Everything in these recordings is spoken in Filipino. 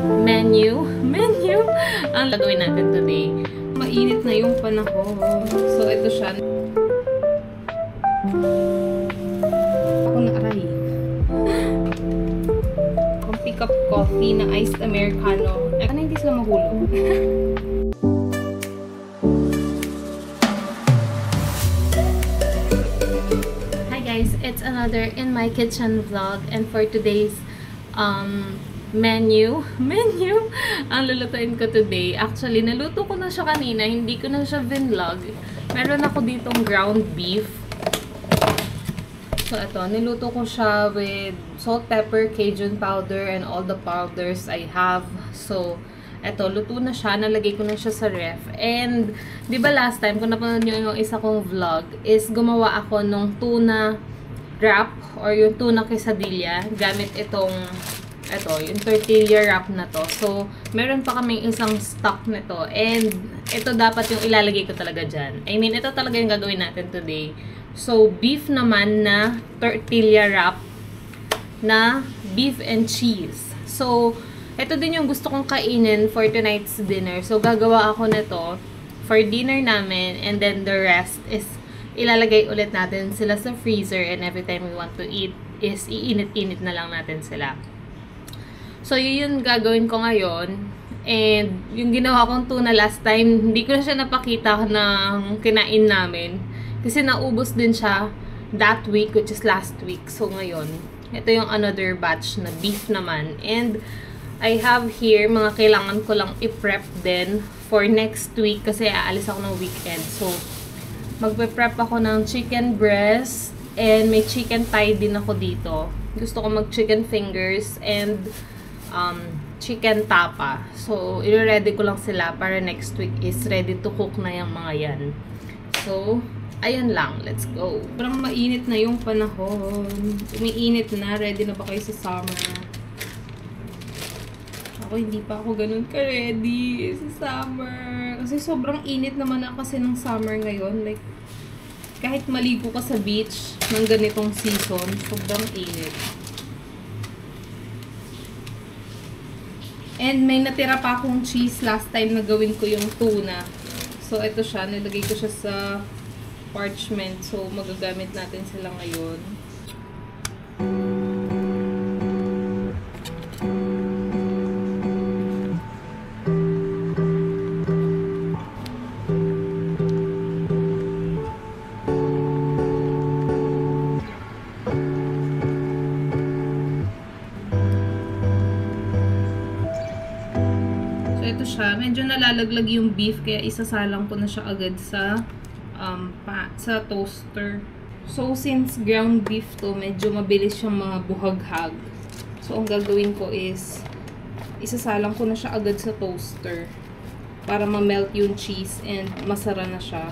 menu ang gagawin natin today. Mainit na yung panahon. So, ito siya. Ako na aray. Ang pick up coffee na iced Americano. Ano hindi sila mahulog? Hi guys, it's another In My Kitchen vlog, and for today's menu ang lulutuin ko today. Actually, naluto ko na siya kanina, hindi ko na siya vinlog. Meron ako ditong ground beef. So, ito, niluto ko siya with salt, pepper, Cajun powder, and all the powders I have. So, ito, luto na siya. Nalagay ko na siya sa ref. And, di ba last time, kung napanood nyo yung isa kong vlog, is gumawa ako ng tuna wrap or yung tuna quesadilla gamit itong yung tortilla wrap na to. So, meron pa kaming isang stock nito. And, ito dapat yung ilalagay ko talaga dyan. I mean, ito talaga yung gagawin natin today. So, beef naman na tortilla wrap na beef and cheese. So, ito din yung gusto kong kainin for tonight's dinner. So, gagawa ako nito for dinner namin. And then, the rest is ilalagay ulit natin sila sa freezer. And every time we want to eat is iinit-init na lang natin sila. So, yun gagawin ko ngayon. And, yung ginawa kong tuna last time, hindi ko na siya napakita ng kinain namin. Kasi naubos din siya that week, which is last week. So, ngayon, ito yung another batch na beef naman. And, I have here, mga kailangan ko lang i-prep din for next week kasi aalis ako ng weekend. So, magpe-prep ako ng chicken breast and may chicken thigh din ako dito. Gusto ko mag-chicken fingers and chicken tapa. So, i-ready ko lang sila para next week is ready to cook na yung mga yan. So, ayun lang. Let's go. Parang mainit na yung panahon. Umiinit na. Ready na ba kayo sa summer? Ako, hindi pa ako ganun ka-ready sa summer. Kasi sobrang init naman na kasi ng summer ngayon. Like, kahit maligo ka sa beach ng ganitong season, sobrang init. And may natira pa akong cheese last time na gawin ko yung tuna. So, ito siya. Nilagay ko siya sa parchment. So, magagamit natin sila ngayon. Ito siya. Medyo nalalaglag yung beef kaya isasalang ko na siya agad sa toaster. So, since ground beef to, medyo mabilis siyang mga buhaghag. So, ang gagawin ko is isasalang ko na siya agad sa toaster para ma-melt yung cheese and masara na siya.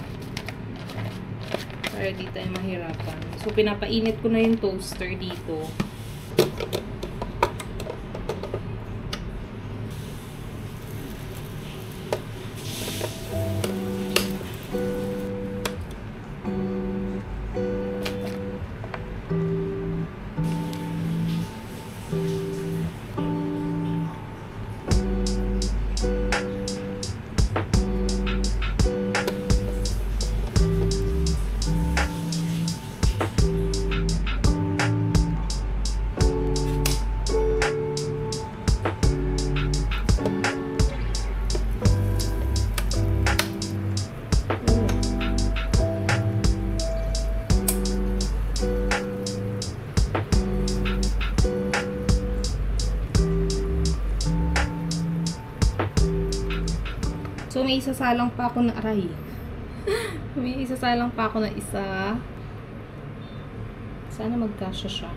Para di tayo mahirapan. So, pinapainit ko na yung toaster dito. So, may isasalang pa ako na aray. May isasalang pa ako na isa. Sana magkasya siya.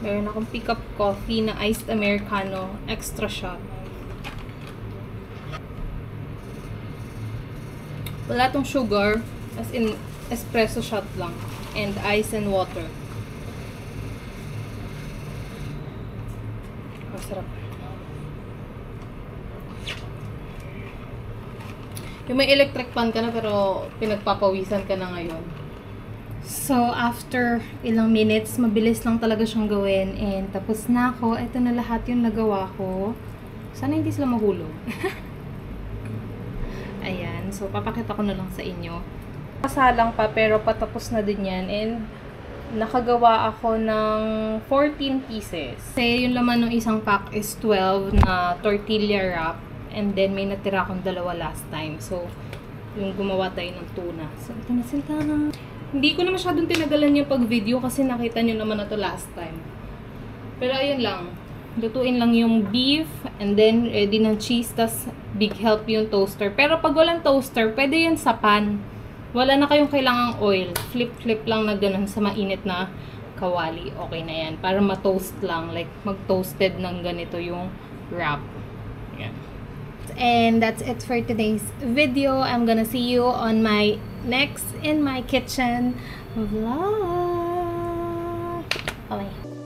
Meron akong pick up coffee na iced Americano. Extra shot. Wala tong sugar. As in, espresso shot lang. And ice and water. Masarap. Yung may electric pan ka na pero pinagpapawisan ka na ngayon. So, after ilang minutes, mabilis lang talaga siyang gawin. And tapos na ako. Ito na lahat yung nagawa ko. Sana hindi sila mahulog. Ayan. So, papakita ko na lang sa inyo. Kasalang pa pero patapos na din yan. And nakagawa ako ng 14 pieces. Kasi yung laman ng isang pack is 12 na tortilla wrap. And then, may natira akong dalawa last time. So, yung gumawa tayo ng tuna. So, ito na sila. Hindi ko na masyadong tinagalan yung pag-video kasi nakita nyo naman na to last time. Pero ayun lang. Lutuin lang yung beef and then ready ng cheese. Tas big help yung toaster. Pero pag walang toaster, pwede yan sa pan. Wala na kayong kailangang oil. Flip-flip lang na ganun sa mainit na kawali. Okay na yan. Para ma-toast lang. Like mag-toasted ng ganito yung wrap. Yan. And that's it for today's video. I'm gonna see you on my next in my kitchen vlog. Bye.